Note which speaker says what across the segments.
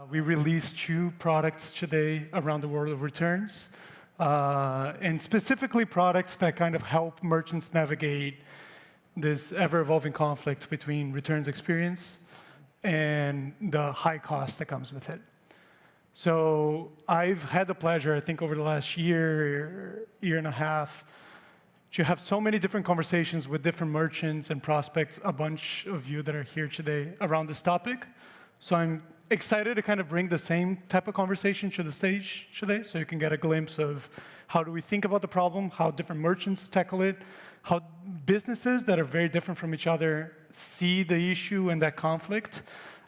Speaker 1: We released 2 products today around the world of returns, and specifically products that kind of help merchants navigate this ever-evolving conflict between returns experience and the high cost that comes with it. So I've had the pleasure, I think, over the last year and a half, to have so many different conversations with different merchants and prospects, a bunch of you that are here today around this topic. So I'm excited to kind of bring the same type of conversation to the stage today, so you can get a glimpse of how do we think about the problem, how different merchants tackle it, how businesses that are very different from each other see the issue and that conflict,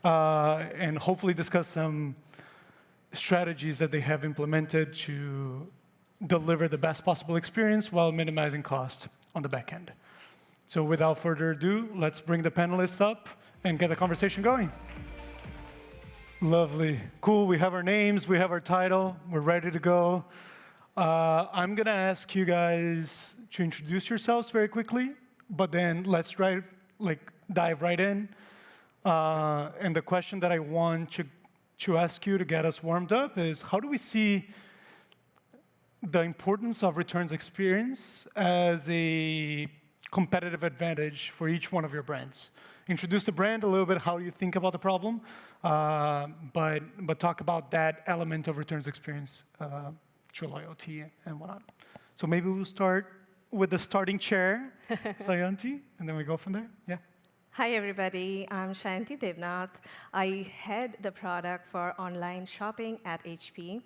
Speaker 1: and hopefully discuss some strategies that they have implemented to deliver the best possible experience while minimizing cost on the back end. So without further ado, let's bring the panelists up and get the conversation going. Lovely. Cool. We have our names. We have our title. We're ready to go. I'm going to ask you guys to introduce yourselves very quickly, but then let's dive right in. And the question that I want to ask you to get us warmed up is, how do we see the importance of returns experience as a competitive advantage for each one of your brands? Introduce the brand a little bit, how you think about the problem, but talk about that element of returns experience to loyalty and whatnot. So maybe we'll start with the starting chair, Sayanti, and then we go from there. Yeah.
Speaker 2: Hi, everybody. I'm Shanti Devnath. I head the product for online shopping at HP.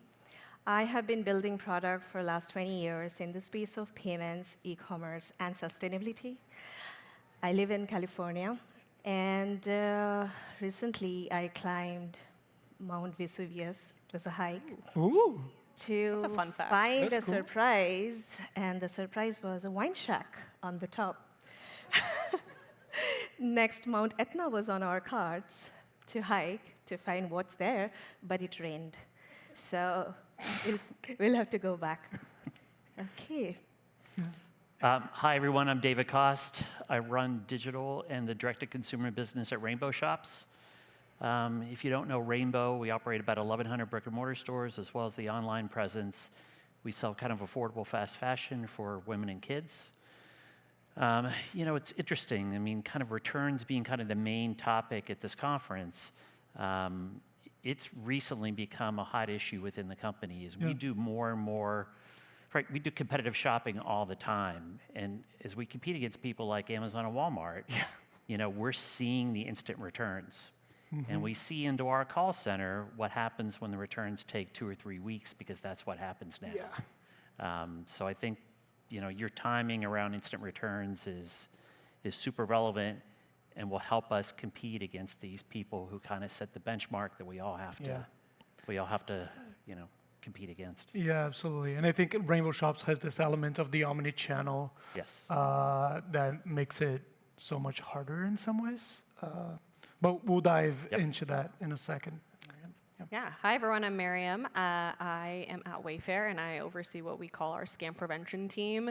Speaker 2: I have been building product for the last 20 years in the space of payments, e-commerce, and sustainability. I live in California, and recently I climbed Mount Vesuvius. It was a hike.
Speaker 1: Ooh.
Speaker 2: To
Speaker 3: That's a fun fact.
Speaker 2: find
Speaker 1: That's
Speaker 2: a
Speaker 1: cool.
Speaker 2: surprise, and the surprise was a wine shack on the top. Next, Mount Etna was on our cards to hike, to find what's there, but it rained. So we'll have to go back. Okay.
Speaker 4: Hi, everyone. I'm David Cost. I run digital and the direct-to-consumer business at Rainbow Shops. If you don't know Rainbow, we operate about 1,100 brick-and-mortar stores, as well as the online presence. We sell kind of affordable fast fashion for women and kids. It's interesting. I mean, kind of returns being kind of the main topic at this conference. It's recently become a hot issue within the company. As we do more and more, right? We do competitive shopping all the time, and as we compete against people like Amazon and Walmart, we're seeing the instant returns. And we see into our call center what happens when the returns take 2 or 3 weeks, because that's what happens now.
Speaker 1: Yeah.
Speaker 4: So I think your timing around instant returns is super relevant and will help us compete against these people who kind of set the benchmark that we all have to compete against.
Speaker 1: Yeah, absolutely. And I think Rainbow Shops has this element of the omni-channel that makes it so much harder in some ways. But we'll dive into that in a second.
Speaker 3: Yeah. Hi, everyone. I'm Miriam. I am at Wayfair, and I oversee what we call our scam prevention team,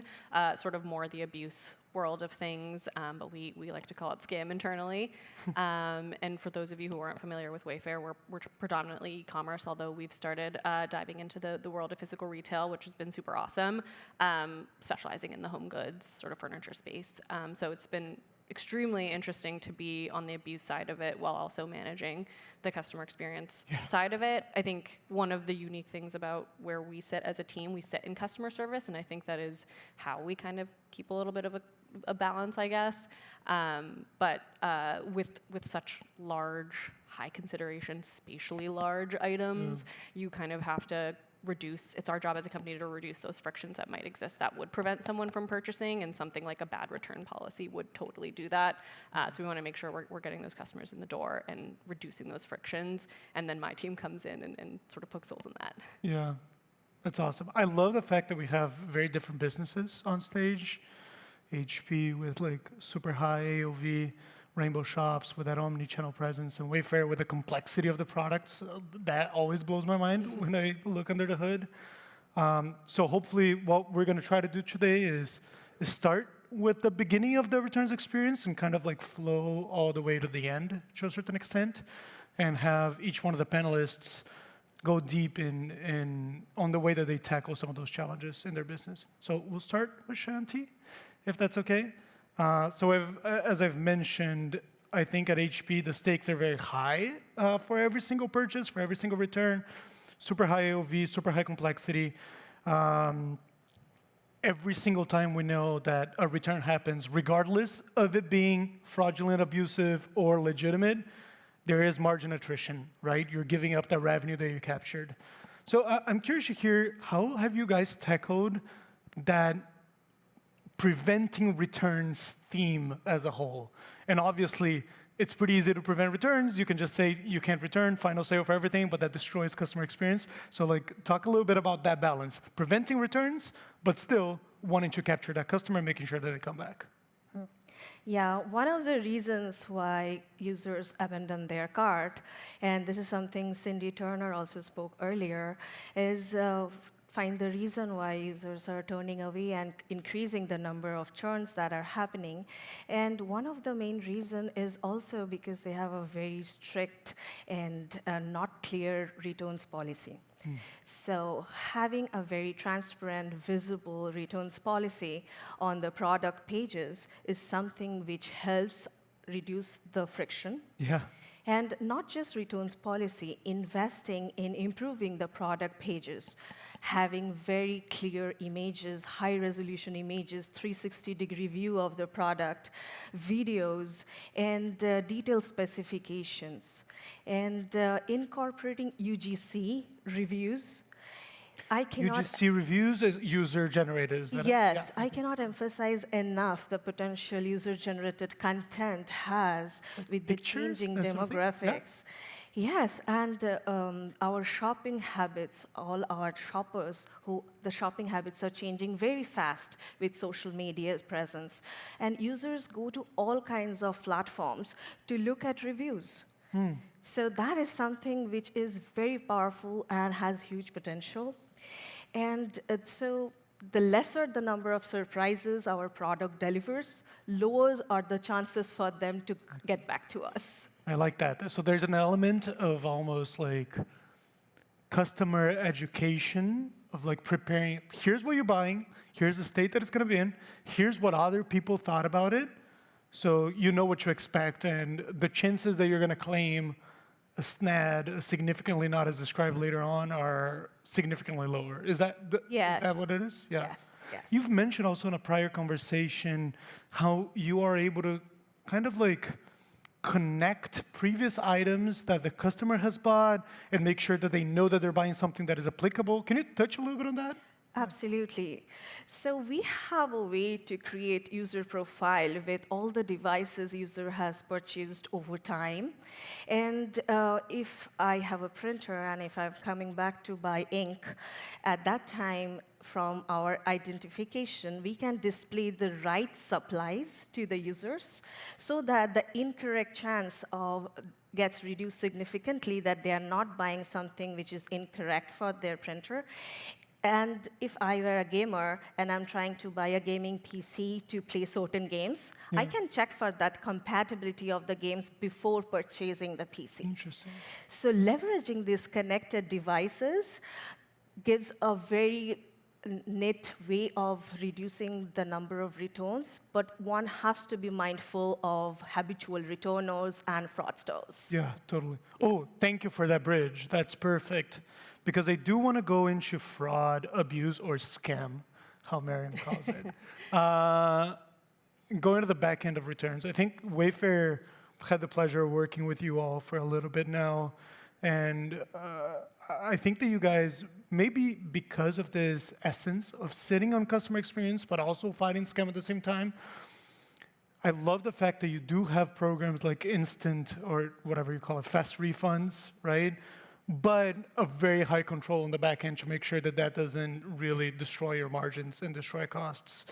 Speaker 3: sort of more the abuse world of things, but we like to call it scam internally. And for those of you who aren't familiar with Wayfair, we're predominantly e-commerce, although we've started diving into the world of physical retail, which has been super awesome, specializing in the home goods, sort of furniture space. So it's been extremely interesting to be on the abuse side of it while also managing the customer experience side of it. I think one of the unique things about where we sit as a team, we sit in customer service, and I think that is how we kind of keep a little bit of a balance, I guess. But with such large, high consideration, spatially large items, you kind of have to reduce, it's our job as a company to reduce those frictions that might exist that would prevent someone from purchasing, and something like a bad return policy would totally do that. So we want to make sure we're getting those customers in the door and reducing those frictions, and then my team comes in and sort of pokes holes in that.
Speaker 1: Yeah, that's awesome. I love the fact that we have very different businesses on stage. HP with like super high AOV, Rainbow Shops with that omni-channel presence, and Wayfair with the complexity of the products. That always blows my mind when I look under the hood. So hopefully what we're going to try to do today is start with the beginning of the returns experience and kind of like flow all the way to the end to a certain extent. and have each one of the panelists go deep on the way that they tackle some of those challenges in their business. So we'll start with Shanti, if that's okay. As I've mentioned, I think at HP, the stakes are very high for every single purchase, for every single return. Super high AOV, super high complexity. Every single time we know that a return happens, regardless of it being fraudulent, abusive, or legitimate, there is margin attrition, right? You're giving up the revenue that you captured. So I'm curious to hear, how have you guys tackled that preventing returns theme as a whole? And obviously, it's pretty easy to prevent returns. You can just say you can't return, final sale for everything, but that destroys customer experience. So talk a little bit about that balance. Preventing returns, but still wanting to capture that customer, making sure that they come back.
Speaker 2: Yeah, one of the reasons why users abandon their cart, and this is something Cindy Turner also spoke earlier, is find the reason why users are turning away and increasing the number of churns that are happening. And one of the main reasons is also because they have a very strict and not clear returns policy. So having a very transparent, visible returns policy on the product pages is something which helps reduce the friction.
Speaker 1: Yeah.
Speaker 2: And not just returns policy, investing in improving the product pages, having very clear images, high-resolution images, 360-degree view of the product, videos, and detailed specifications, and incorporating UGC reviews. I cannot.
Speaker 1: UGC reviews is user-generated, is that it?
Speaker 2: Yes,
Speaker 1: Yeah.
Speaker 2: I cannot emphasize enough the potential user-generated content has with the
Speaker 1: Pictures,
Speaker 2: changing
Speaker 1: that sort of thing? Yeah.
Speaker 2: demographics. Yes, and our shopping habits, all our shoppers, the shopping habits are changing very fast with social media presence. And users go to all kinds of platforms to look at reviews. So that is something which is very powerful and has huge potential. And so the lesser the number of surprises our product delivers, lower are the chances for them to get back to us.
Speaker 1: I like that. So there's an element of almost like customer education, of like preparing, here's what you're buying, here's the state that it's going to be in, here's what other people thought about it, so you know what to expect, and the chances that you're going to claim a SNAD significantly not as described later on are significantly lower. Is that,
Speaker 2: Yes.
Speaker 1: Is that what it is? Yeah.
Speaker 2: Yes, yes.
Speaker 1: You've mentioned also in a prior conversation how you are able to kind of like connect previous items that the customer has bought and make sure that they know that they're buying something that is applicable. Can you touch a little bit on that?
Speaker 2: Absolutely. So we have a way to create user profile with all the devices user has purchased over time. And if I have a printer and if I'm coming back to buy ink, at that time, from our identification, we can display the right supplies to the users so that the incorrect chance of gets reduced significantly, that they are not buying something which is incorrect for their printer. And if I were a gamer and I'm trying to buy a gaming PC to play certain games, I can check for that compatibility of the games before purchasing the PC.
Speaker 1: Interesting.
Speaker 2: So leveraging these connected devices gives a very neat way of reducing the number of returns, but one has to be mindful of habitual returners and fraudsters.
Speaker 1: Yeah, totally. Oh, thank you for that bridge. That's perfect. Because I do want to go into fraud, abuse, or scam, how Miriam calls it. Going to the back end of returns. I think Wayfair had the pleasure of working with you all for a little bit now. And I think that you guys, maybe because of this essence of sitting on customer experience, but also fighting scam at the same time, I love the fact that you do have programs like instant, or whatever you call it, fast refunds, right? But a very high control on the back end to make sure that that doesn't really destroy your margins and destroy costs.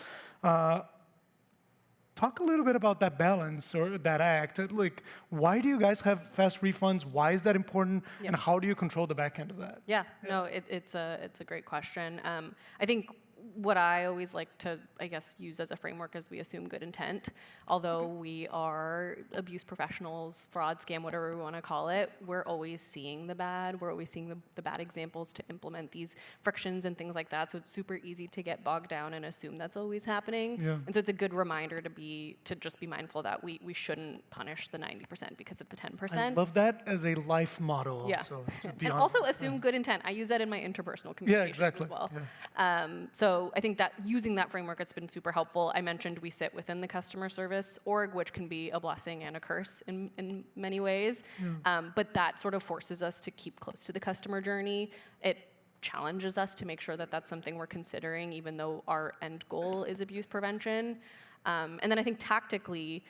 Speaker 1: Talk a little bit about that balance or that act. Like, why do you guys have fast refunds? Why is that important?
Speaker 3: Yep.
Speaker 1: And how do you control the back end of that?
Speaker 3: Yeah, no, it's a great question. I think what I always like to, I guess, use as a framework is we assume good intent. Although we are abuse professionals, fraud, scam, whatever we want to call it, we're always seeing the bad. We're always seeing the bad examples to implement these frictions and things like that. So it's super easy to get bogged down and assume that's always happening.
Speaker 1: Yeah.
Speaker 3: And so it's a good reminder to just be mindful that we shouldn't punish the 90% because of the 10%.
Speaker 1: I love that as a life model.
Speaker 3: Yeah.
Speaker 1: So
Speaker 3: And also assume good intent. I use that in my interpersonal communications
Speaker 1: exactly.
Speaker 3: as well.
Speaker 1: Yeah.
Speaker 3: So I think that using that framework, it's been super helpful. I mentioned we sit within the customer service org, which can be a blessing and a curse in many ways. But that sort of forces us to keep close to the customer journey. It challenges us to make sure that that's something we're considering, even though our end goal is abuse prevention. And then I think tactically,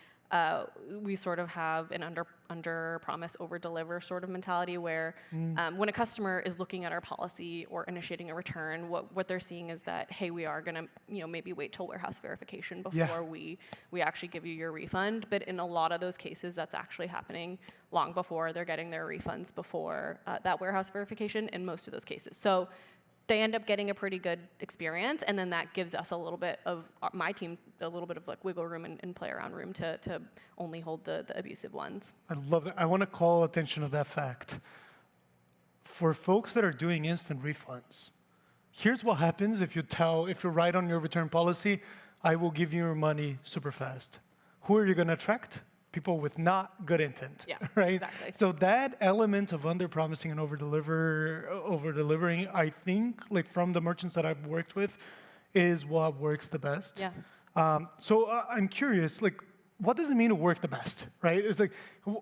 Speaker 3: we sort of have an under promise, over deliver sort of mentality where when a customer is looking at our policy or initiating a return, what they're seeing is that, hey, we are gonna maybe wait till warehouse verification before we actually give you your refund. But in a lot of those cases, that's actually happening long before they're getting their refunds before that warehouse verification in most of those cases. So they end up getting a pretty good experience, and then that gives us a little bit of, my team, a little bit of like wiggle room and play around room to only hold the abusive ones.
Speaker 1: I love that. I want to call attention to that fact. For folks that are doing instant refunds, here's what happens if you write on your return policy, I will give you your money super fast. Who are you going to attract? People with not good intent,
Speaker 3: Yeah,
Speaker 1: right?
Speaker 3: exactly.
Speaker 1: So that element of under-promising and over-delivering, I think, like from the merchants that I've worked with, is what works the best.
Speaker 3: Yeah.
Speaker 1: So I'm curious, like, what does it mean to work the best, right? It's like,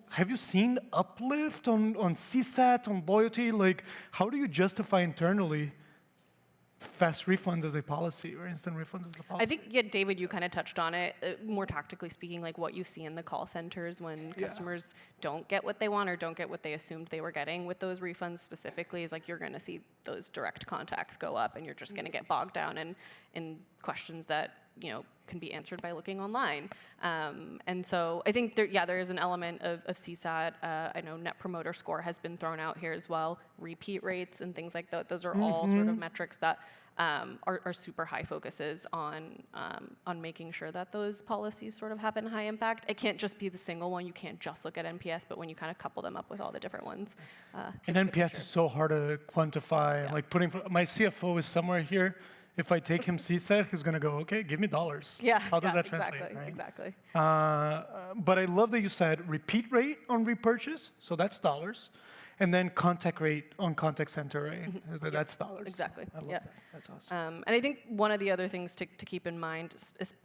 Speaker 1: have you seen uplift on CSAT, on loyalty? Like, how do you justify internally fast refunds as a policy or instant refunds as a policy?
Speaker 3: I think, yeah, David, you kind of touched on it. More tactically speaking, like what you see in the call centers when customers don't get what they want or don't get what they assumed they were getting with those refunds specifically is like you're going to see those direct contacts go up, and you're just going to get bogged down in questions that can be answered by looking online. And so I think there is an element of CSAT. I know Net Promoter Score has been thrown out here as well. Repeat rates and things like that. Those are all sort of metrics that are super high focuses on making sure that those policies sort of happen high impact. It can't just be the single one. You can't just look at NPS, but when you kind of couple them up with all the different ones.
Speaker 1: And NPS is so hard to quantify.
Speaker 3: Yeah.
Speaker 1: Like my CFO is somewhere here. If I take him CSAT, he's going to go, okay, give me dollars.
Speaker 3: Yeah.
Speaker 1: How does that translate?
Speaker 3: Exactly.
Speaker 1: Right?
Speaker 3: Exactly.
Speaker 1: But I love that you said repeat rate on repurchase, so that's dollars, and then contact rate on contact center, right? That's dollars.
Speaker 3: Exactly.
Speaker 1: I love that. That's awesome.
Speaker 3: And I think one of the other things to keep in mind,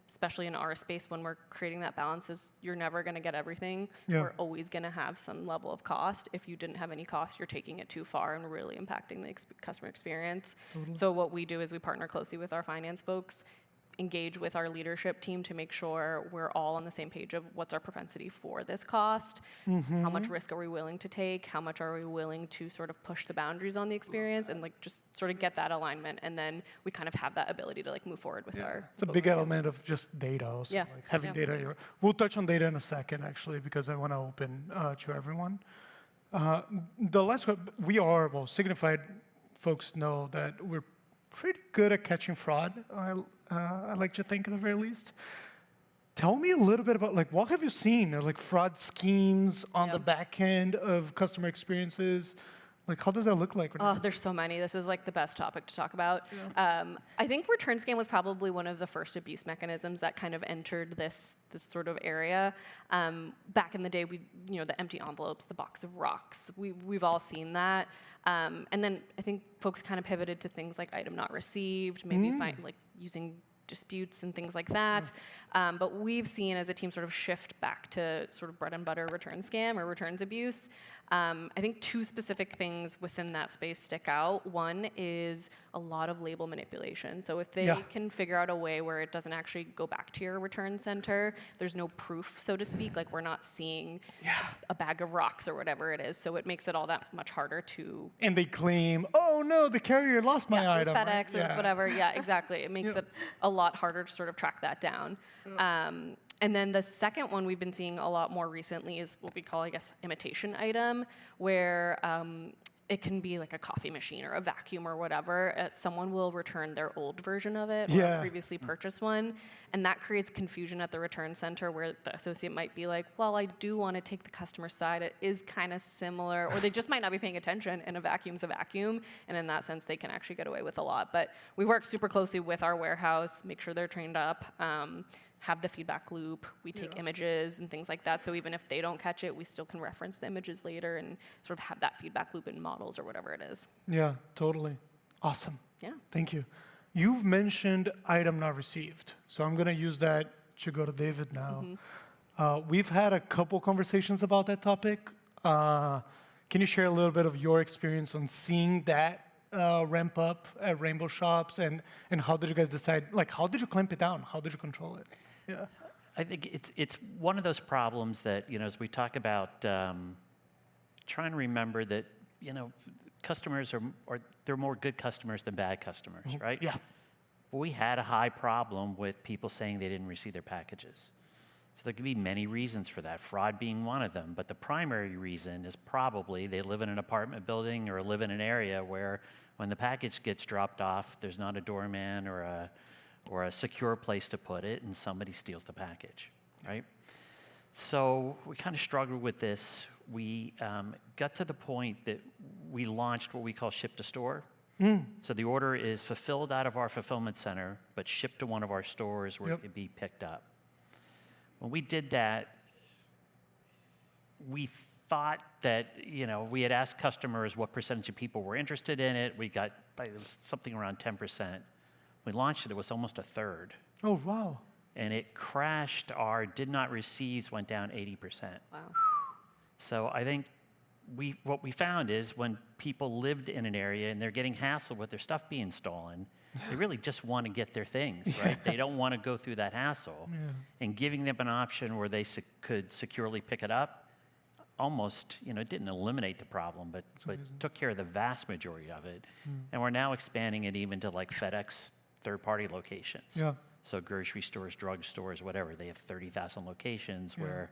Speaker 3: especially in our space when we're creating that balance, is you're never going to get everything.
Speaker 1: Yeah.
Speaker 3: We're always going to have some level of cost. If you didn't have any cost, you're taking it too far and really impacting the customer experience.
Speaker 1: Totally.
Speaker 3: So what we do is we partner closely with our finance folks, engage with our leadership team to make sure we're all on the same page of what's our propensity for this cost, how much risk are we willing to take, how much are we willing to sort of push the boundaries on the experience, and like just sort of get that alignment, and then we kind of have that ability to like move forward with our.
Speaker 1: It's a big element of just data also,
Speaker 3: Yeah.
Speaker 1: like having
Speaker 3: Yeah.
Speaker 1: data. We'll touch on data in a second, actually, because I want to open to everyone. The last one, Signifyd folks know that we're pretty good at catching fraud. I like to think at the very least. Tell me a little bit about, like, what have you seen? Like fraud schemes on the back end of customer experiences? Like, how does that look like?
Speaker 3: Oh, there's so many. This is like the best topic to talk about. I think return scam was probably one of the first abuse mechanisms that kind of entered this sort of area. Back in the day, the empty envelopes, the box of rocks. We've all seen that. And then I think folks kind of pivoted to things like item not received, maybe like using disputes and things like that. But we've seen as a team sort of shift back to sort of bread and butter return scam or returns abuse. I think two specific things within that space stick out. One is a lot of label manipulation. So if they can figure out a way where it doesn't actually go back to your return center, there's no proof, so to speak, like we're not seeing a bag of rocks or whatever it is. So it makes it all that much harder to...
Speaker 1: And they claim, oh no, the carrier lost my item.
Speaker 3: It was FedEx,
Speaker 1: right?
Speaker 3: it was whatever. Yeah, exactly. It makes it a lot harder to sort of track that down. And then the second one we've been seeing a lot more recently is what we call, I guess, imitation item, where it can be like a coffee machine or a vacuum or whatever. Someone will return their old version of it or
Speaker 1: Yeah.
Speaker 3: a previously purchased one, and that creates confusion at the return center where the associate might be like, well, I do want to take the customer side. It is kind of similar, or they just might not be paying attention, and a vacuum's a vacuum, and in that sense, they can actually get away with a lot. But we work super closely with our warehouse, make sure they're trained up, have the feedback loop. We take images and things like that. So even if they don't catch it, we still can reference the images later and sort of have that feedback loop in models or whatever it is.
Speaker 1: Yeah, totally. Awesome.
Speaker 3: Yeah.
Speaker 1: Thank you. You've mentioned item not received. So I'm going to use that to go to David now. We've had a couple conversations about that topic. Can you share a little bit of your experience on seeing that ramp up at Rainbow Shops, and how did you guys decide, like, how did you clamp it down? How did you control it? Yeah.
Speaker 4: I think it's one of those problems that, as we talk about trying to remember that, customers they're more good customers than bad customers, right?
Speaker 1: Yeah.
Speaker 4: We had a high problem with people saying they didn't receive their packages. So there could be many reasons for that, fraud being one of them. But the primary reason is probably they live in an apartment building or live in an area where when the package gets dropped off, there's not a doorman or a secure place to put it, and somebody steals the package, right? So we kind of struggled with this. We got to the point that we launched what we call ship to store. So the order is fulfilled out of our fulfillment center, but shipped to one of our stores where it could be picked up. When we did that, we thought that, we had asked customers what percentage of people were interested in it. We got it was something around 10%. We launched it, it was almost a third.
Speaker 1: Oh, wow.
Speaker 4: And it crashed. Our did not receives went down 80%.
Speaker 3: Wow.
Speaker 4: So I think what we found is when people lived in an area and they're getting hassled with their stuff being stolen, they really just want to get their things, right? They don't want to go through that hassle. And giving them an option where they could securely pick it up almost, it didn't eliminate the problem, but took care of the vast majority of it. And we're now expanding it even to like FedEx third-party locations.
Speaker 1: Yeah.
Speaker 4: So grocery stores, drug stores, whatever. They have 30,000 locations where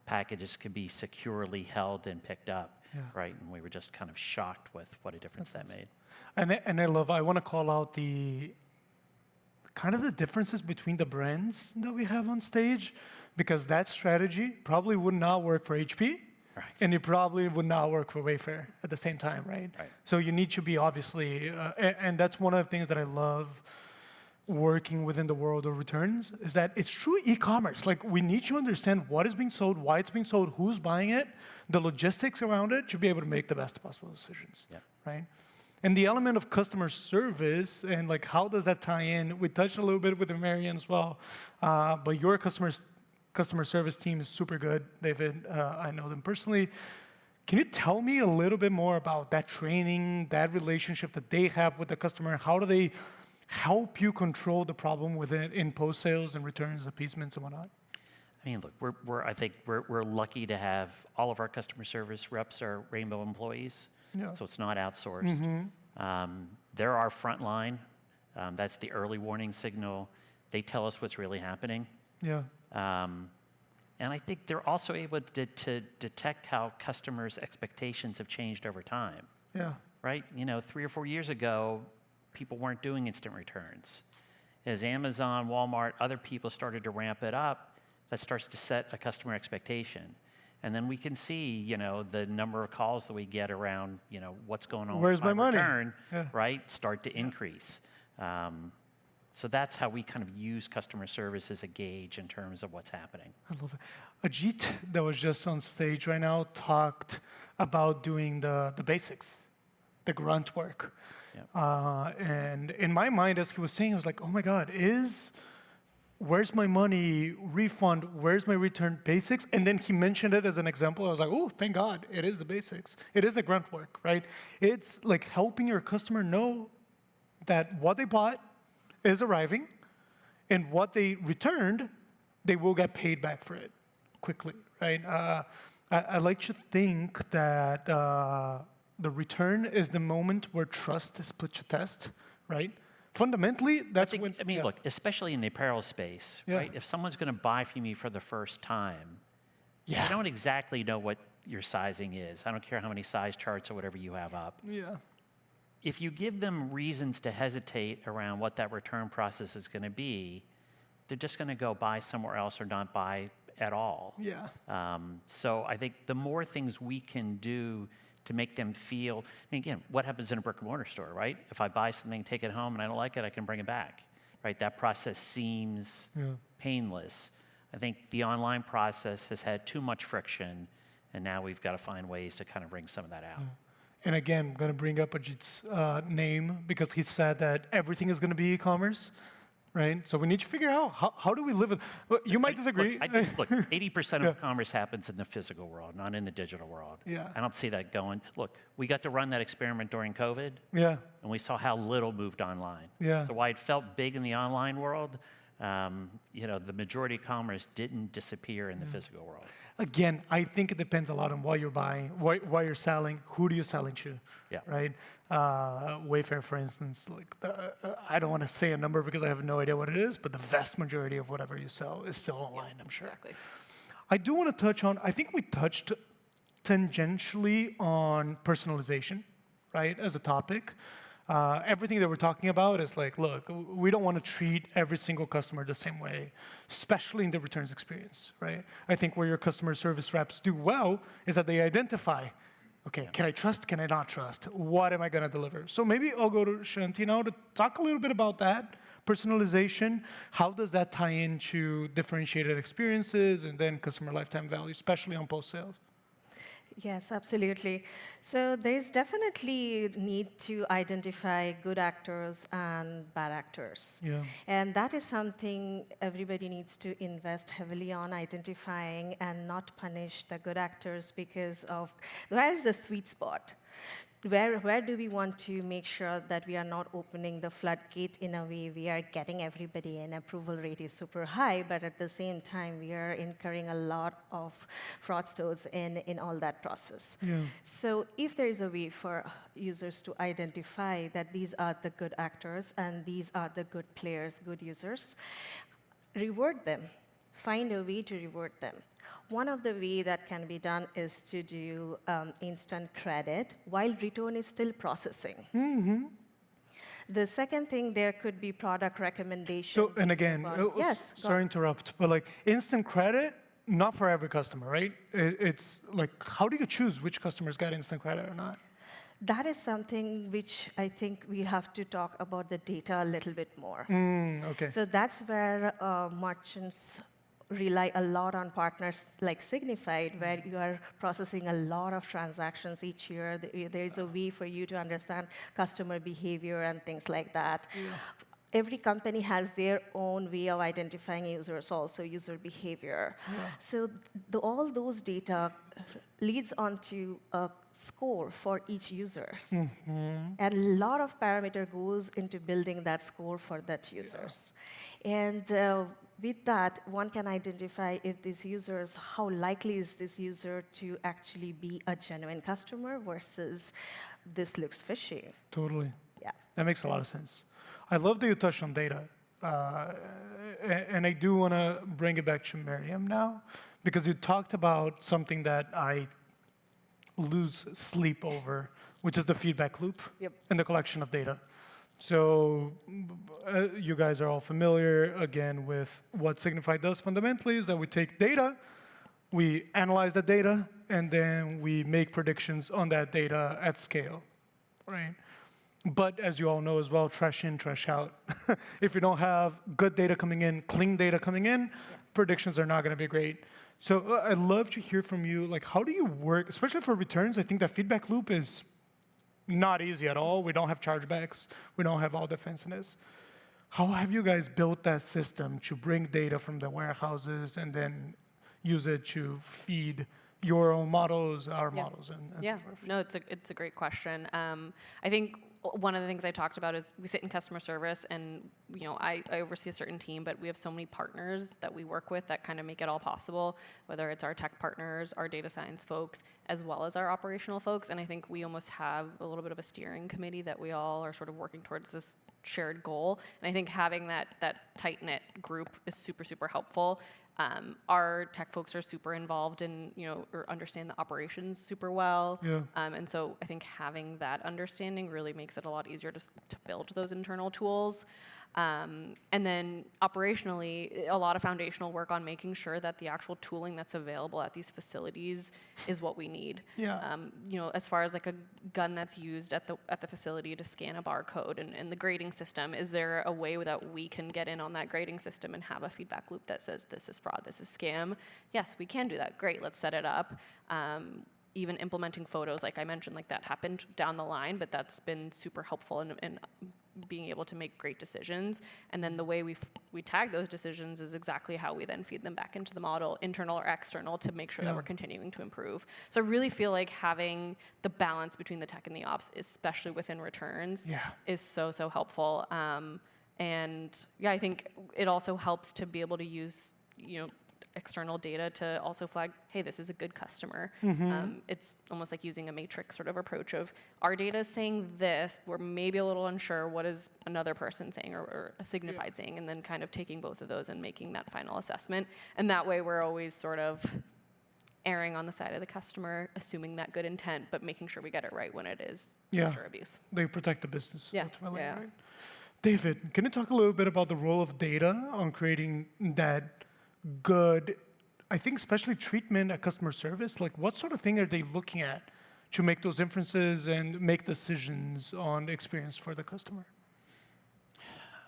Speaker 4: packages can be securely held and picked up, right? And we were just kind of shocked with what a difference that made.
Speaker 1: And I want to call out the kind of the differences between the brands that we have on stage, because that strategy probably would not work for HP, and it probably would not work for Wayfair at the same time, right? So you need to be obviously, and that's one of the things that I love working within the world of returns, is that it's true e-commerce. Like, we need to understand what is being sold, why it's being sold, who's buying it, the logistics around it, to be able to make the best possible decisions, right? And the element of customer service and like how does that tie in? We touched a little bit with Marian as well, but your customer service team is super good, David. I know them personally. Can you tell me a little bit more about that training, that relationship that they have with the customer? How do they help you control the problem within in post-sales and returns, appeasements, and whatnot?
Speaker 4: I mean, look, I think we're lucky to have all of our customer service reps are Rainbow employees, so it's not outsourced. They're our front line. That's the early warning signal. They tell us what's really happening. And I think they're also able to detect how customers' expectations have changed over time. Right? 3 or 4 years ago, people weren't doing instant returns. As Amazon, Walmart, other people started to ramp it up, that starts to set a customer expectation. And then we can see, the number of calls that we get around, what's going on
Speaker 1: Where's
Speaker 4: with
Speaker 1: my money?
Speaker 4: return, right, start to increase. So that's how we kind of use customer service as a gauge in terms of what's happening.
Speaker 1: I love it. Ajit, that was just on stage right now, talked about doing the basics, the grunt work. And in my mind, as he was saying, I was like, oh my God, where's my money, refund, where's my return, basics? And then he mentioned it as an example. I was like, oh, thank God, it is the basics. It is the grunt work, right? It's like helping your customer know that what they bought is arriving, and what they returned, they will get paid back for it quickly, right? I like to think that the return is the moment where trust is put to test, right? Fundamentally, that's when...
Speaker 4: I mean, look, especially in the apparel space, right? If someone's going to buy from you for the first time, you don't exactly know what your sizing is. I don't care how many size charts or whatever you have up.
Speaker 1: Yeah.
Speaker 4: If you give them reasons to hesitate around what that return process is going to be, they're just going to go buy somewhere else or not buy at all.
Speaker 1: Yeah.
Speaker 4: So I think the more things we can do to make them feel, I mean, again, what happens in a brick and mortar store, right? If I buy something, take it home, and I don't like it, I can bring it back, right? That process seems painless. I think the online process has had too much friction, and now we've got to find ways to kind of bring some of that out.
Speaker 1: And again, I'm going to bring up Ajit's name because he said that everything is going to be e-commerce, right? So we need to figure out how do we live with. Well, you might disagree.
Speaker 4: Look, 80% of commerce happens in the physical world, not in the digital world.
Speaker 1: Yeah.
Speaker 4: I don't see that going. Look, we got to run that experiment during COVID,
Speaker 1: Yeah.
Speaker 4: and we saw how little moved online.
Speaker 1: Yeah.
Speaker 4: So while it felt big in the online world, the majority of commerce didn't disappear in the physical world.
Speaker 1: Again, I think it depends a lot on what you're buying, what you're selling, who do you selling to,
Speaker 4: Yeah.
Speaker 1: right? Wayfair, for instance, like I don't want to say a number because I have no idea what it is, but the vast majority of whatever you sell is still online, I'm sure.
Speaker 3: Exactly.
Speaker 1: I do want to touch on, I think we touched tangentially on personalization, right, as a topic. Everything that we're talking about is like, look, we don't want to treat every single customer the same way, especially in the returns experience, right? I think where your customer service reps do well is that they identify, okay, can I trust, can I not trust? What am I going to deliver? So maybe I'll go to Shanti now to talk a little bit about that, personalization. How does that tie into differentiated experiences and then customer lifetime value, especially on post-sales?
Speaker 2: Yes, absolutely. So there's definitely need to identify good actors and bad actors.
Speaker 1: Yeah.
Speaker 2: And that is something everybody needs to invest heavily on, identifying and not punish the good actors because of where is the sweet spot? Where do we want to make sure that we are not opening the floodgate in a way we are getting everybody in, approval rate is super high, but at the same time we are incurring a lot of fraudsters in all that process.
Speaker 1: Yeah.
Speaker 2: So if there is a way for users to identify that these are the good actors and these are the good players, good users, reward them. Find a way to reward them. One of the ways that can be done is to do instant credit while return is still processing.
Speaker 1: Mm-hmm.
Speaker 2: The second thing, there could be product recommendations.
Speaker 1: So, and again,
Speaker 2: yes,
Speaker 1: sorry to interrupt, but like instant credit, not for every customer, right? It's like, how do you choose which customers get instant credit or not?
Speaker 2: That is something which I think we have to talk about the data a little bit more.
Speaker 1: Okay.
Speaker 2: So that's where merchants rely a lot on partners like Signifyd, where you are processing a lot of transactions each year. There is a way for you to understand customer behavior and things like that. Yeah. Every company has their own way of identifying users, also user behavior. Yeah. So all those data leads onto a score for each user. Mm-hmm. And a lot of parameter goes into building that score for that users. Yeah. And with that, one can identify if these users, how likely is this user to actually be a genuine customer versus this looks fishy.
Speaker 1: Totally.
Speaker 2: Yeah.
Speaker 1: That makes a lot of sense. I love that you touched on data. And I do want to bring it back to Miriam now, because you talked about something that I lose sleep over, which is the feedback loop. Yep. And the collection of data. So you guys are all familiar, again, with what Signifyd does fundamentally is that we take data, we analyze the data, and then we make predictions on that data at scale, right? But as you all know as well, trash in, trash out. If you don't have good data coming in, clean data coming in, predictions are not going to be great. So I'd love to hear from you, like, how do you work, especially for returns? I think that feedback loop is not easy at all. We don't have chargebacks. We don't have all defensiveness. How have you guys built that system to bring data from the warehouses and then use it to feed your own models, our models, and so forth?
Speaker 3: No, it's a great question. I think one of the things I talked about is we sit in customer service, and I oversee a certain team, but we have so many partners that we work with that kind of make it all possible, whether it's our tech partners, our data science folks, as well as our operational folks. And I think we almost have a little bit of a steering committee that we all are sort of working towards this shared goal. And I think having that tight-knit group is super, super helpful. Our tech folks are super involved in, or understand the operations super well.
Speaker 1: Yeah.
Speaker 3: And so I think having that understanding really makes it a lot easier to build those internal tools. And then operationally, a lot of foundational work on making sure that the actual tooling that's available at these facilities is what we need.
Speaker 1: Yeah.
Speaker 3: As far as like a gun that's used at the facility to scan a barcode and the grading system, is there a way that we can get in on that grading system and have a feedback loop that says this is fraud, this is scam? Yes, we can do that. Great, let's set it up. Even implementing photos, like I mentioned, like that happened down the line, but that's been super helpful in being able to make great decisions. And then the way we tag those decisions is exactly how we then feed them back into the model, internal or external, to make sure that we're continuing to improve. So I really feel like having the balance between the tech and the ops, especially within returns, is so, so helpful. And yeah, I think it also helps to be able to use, external data to also flag, hey, this is a good customer. It's almost like using a matrix sort of approach of our data is saying this, we're maybe a little unsure what is another person saying or a Signifyd saying, and then kind of taking both of those and making that final assessment. And that way we're always sort of erring on the side of the customer, assuming that good intent, but making sure we get it right when it is for sure abuse.
Speaker 1: They protect the business ultimately,
Speaker 3: Yeah.
Speaker 1: right? David, can you talk a little bit about the role of data on creating that good, I think especially treatment at customer service? Like what sort of thing are they looking at to make those inferences and make decisions on the experience for the customer?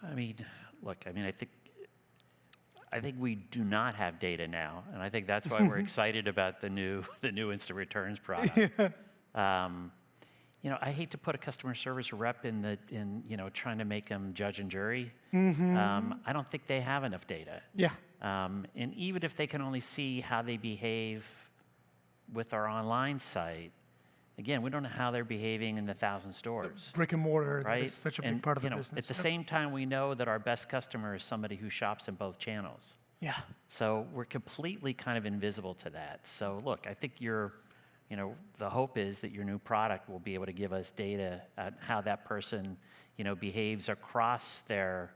Speaker 4: I mean, look, I think we do not have data now, and I think that's why we're excited about the new instant returns product. I hate to put a customer service rep in trying to make them judge and jury. I don't think they have enough data.
Speaker 1: Yeah.
Speaker 4: And even if they can only see how they behave with our online site, again, we don't know how they're behaving in the 1,000 stores.
Speaker 1: Brick and mortar,
Speaker 4: right?
Speaker 1: is such a big part of the business.
Speaker 4: At the same time, we know that our best customer is somebody who shops in both channels.
Speaker 1: Yeah.
Speaker 4: So we're completely kind of invisible to that. So look, I think the hope is that your new product will be able to give us data on how that person, behaves across their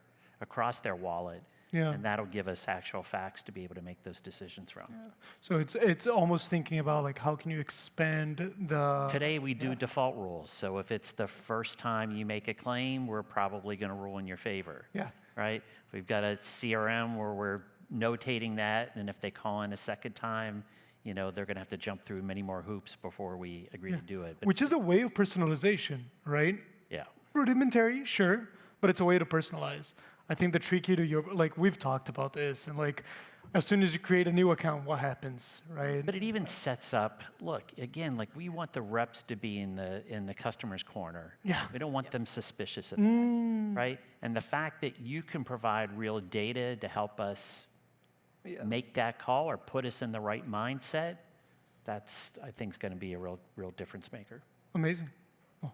Speaker 4: wallet.
Speaker 1: Yeah.
Speaker 4: And that'll give us actual facts to be able to make those decisions from.
Speaker 1: Yeah. So it's almost thinking about like how can you expand the...
Speaker 4: Today we do default rules. So if it's the first time you make a claim, we're probably going to rule in your favor.
Speaker 1: Yeah.
Speaker 4: Right? We've got a CRM where we're notating that, and if they call in a second time, they're going to have to jump through many more hoops before we agree to do it. But
Speaker 1: which is a way of personalization, right?
Speaker 4: Yeah.
Speaker 1: Rudimentary, sure, but it's a way to personalize. I think the tricky to we've talked about this, and as soon as you create a new account, what happens, right?
Speaker 4: But it even sets up, look, again, we want the reps to be in the customer's corner.
Speaker 1: Yeah.
Speaker 4: We don't want them suspicious of that, right? And the fact that you can provide real data to help us make that call or put us in the right mindset, that's, I think, is going to be a real difference maker.
Speaker 1: Amazing. Oh.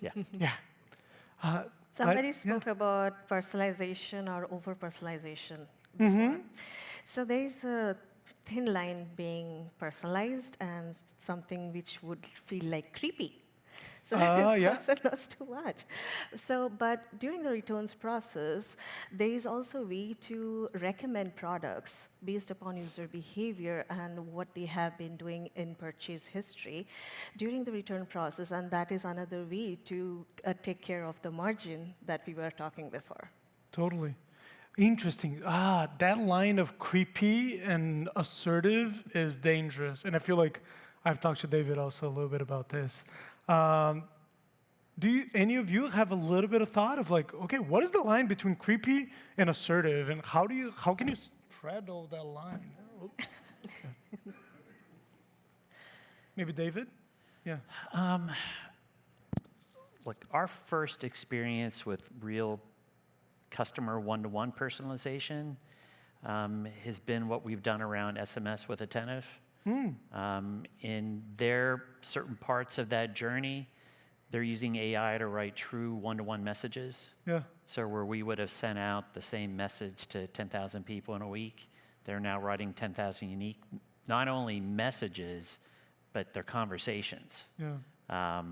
Speaker 4: Yeah.
Speaker 1: Yeah.
Speaker 2: Somebody spoke about personalization or over-personalization before. So there's a thin line being personalized and something which would feel like creepy. So this person knows too much. So, but during the returns process, there is also a way to recommend products based upon user behavior and what they have been doing in purchase history during the return process, and that is another way to take care of the margin that we were talking before.
Speaker 1: Totally. Interesting. That line of creepy and assertive is dangerous. And I feel like I've talked to David also a little bit about this. Do any of you have a little bit of thought of okay, what is the line between creepy and assertive, and how can you straddle that line? Maybe David? Yeah.
Speaker 4: Look, our first experience with real customer one-to-one personalization has been what we've done around SMS with Attentive. In their certain parts of that journey, they're using AI to write true one-to-one messages.
Speaker 1: Yeah.
Speaker 4: So where we would have sent out the same message to 10,000 people in a week, they're now writing 10,000 unique, not only messages, but their conversations.
Speaker 1: Yeah.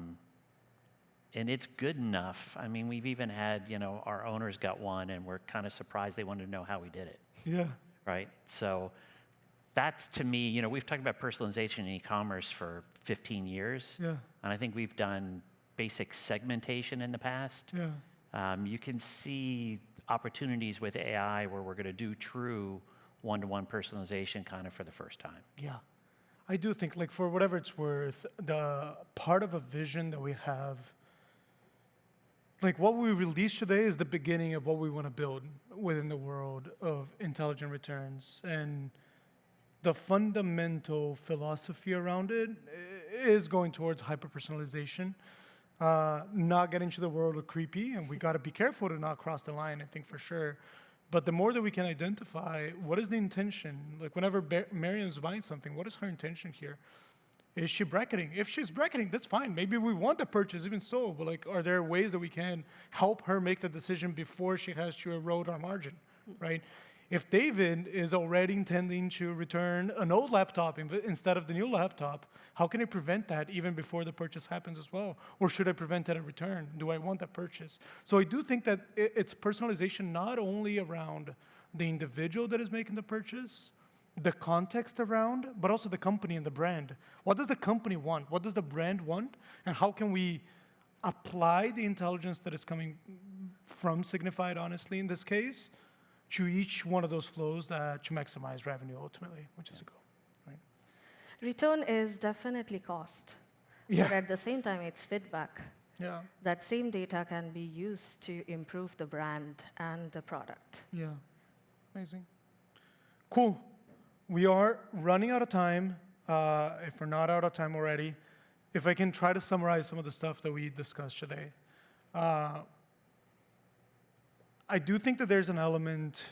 Speaker 4: And it's good enough. I mean, we've even had, our owners got one, and we're kind of surprised they wanted to know how we did it.
Speaker 1: Yeah.
Speaker 4: right? So that's, to me, you know, we've talked about personalization in e-commerce for 15 years.
Speaker 1: Yeah.
Speaker 4: And I think we've done basic segmentation in the past.
Speaker 1: Yeah.
Speaker 4: You can see opportunities with AI where we're going to do true one-to-one personalization kind of for the first time.
Speaker 1: Yeah. I do think, like, for whatever it's worth, the part of a vision that we have, like what we released today is the beginning of what we want to build within the world of intelligent returns. And the fundamental philosophy around it is going towards hyper-personalization, not getting to the world of creepy, and we got to be careful to not cross the line, I think, for sure. But the more that we can identify, what is the intention? Like whenever Miriam's buying something, what is her intention here? Is she bracketing? If she's bracketing, that's fine. Maybe we want the purchase, even so, but like, are there ways that we can help her make the decision before she has to erode our margin, right? If David is already intending to return an old laptop instead of the new laptop, how can I prevent that even before the purchase happens as well? Or should I prevent that at return? Do I want that purchase? So I do think that it's personalization not only around the individual that is making the purchase, the context around, but also the company and the brand. What does the company want? What does the brand want? And how can we apply the intelligence that is coming from Signifyd, honestly, in this case, to each one of those flows to maximize revenue ultimately, which is a goal, right?
Speaker 2: Return is definitely cost,
Speaker 1: Yeah.
Speaker 2: but at the same time, it's feedback.
Speaker 1: Yeah,
Speaker 2: That same data can be used to improve the brand and the product.
Speaker 1: yeah, amazing. Cool, we are running out of time. If we're not out of time already, if I can try to summarize some of the stuff that we discussed today. I do think that there's an element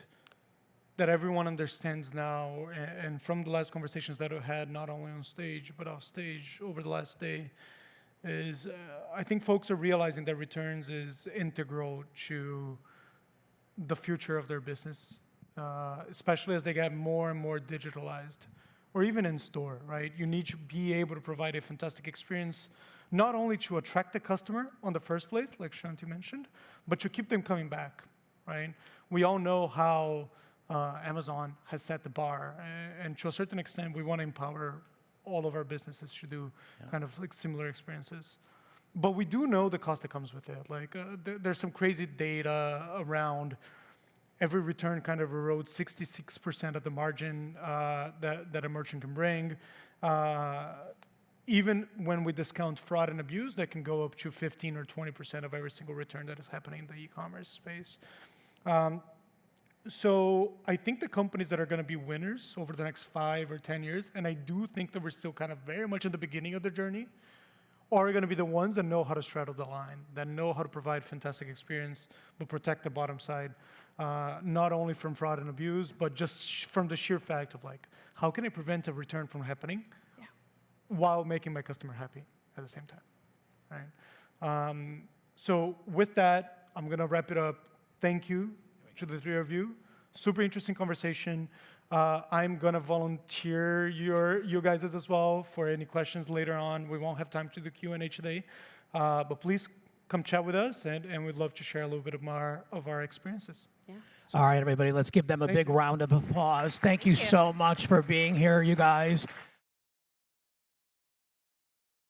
Speaker 1: that everyone understands now, and from the last conversations that I've had, not only on stage, but off stage over the last day, is I think folks are realizing that returns is integral to the future of their business, especially as they get more and more digitalized, or even in store, right? You need to be able to provide a fantastic experience, not only to attract the customer on the first place, like Shanti mentioned, but to keep them coming back. Right? We all know how Amazon has set the bar, and to a certain extent, we want to empower all of our businesses to do kind of like similar experiences. But we do know the cost that comes with it. Like there's some crazy data around every return kind of erodes 66% of the margin that a merchant can bring. Even when we discount fraud and abuse, that can go up to 15 or 20% of every single return that is happening in the e-commerce space. So I think the companies that are going to be winners over the next 5 or 10 years, and I do think that we're still kind of very much in the beginning of the journey, are going to be the ones that know how to straddle the line, that know how to provide fantastic experience, but protect the bottom side, not only from fraud and abuse, but just from the sheer fact of like, how can I prevent a return from happening while making my customer happy at the same time, right? So with that, I'm going to wrap it up. Thank you to the three of you. Super interesting conversation. I'm going to volunteer you guys as well for any questions later on. We won't have time to do Q&A today, but please come chat with us, and we'd love to share a little bit more of our experiences.
Speaker 3: Yeah.
Speaker 5: All right, everybody, let's give them a big round of applause. Thank you so much for being here, you guys.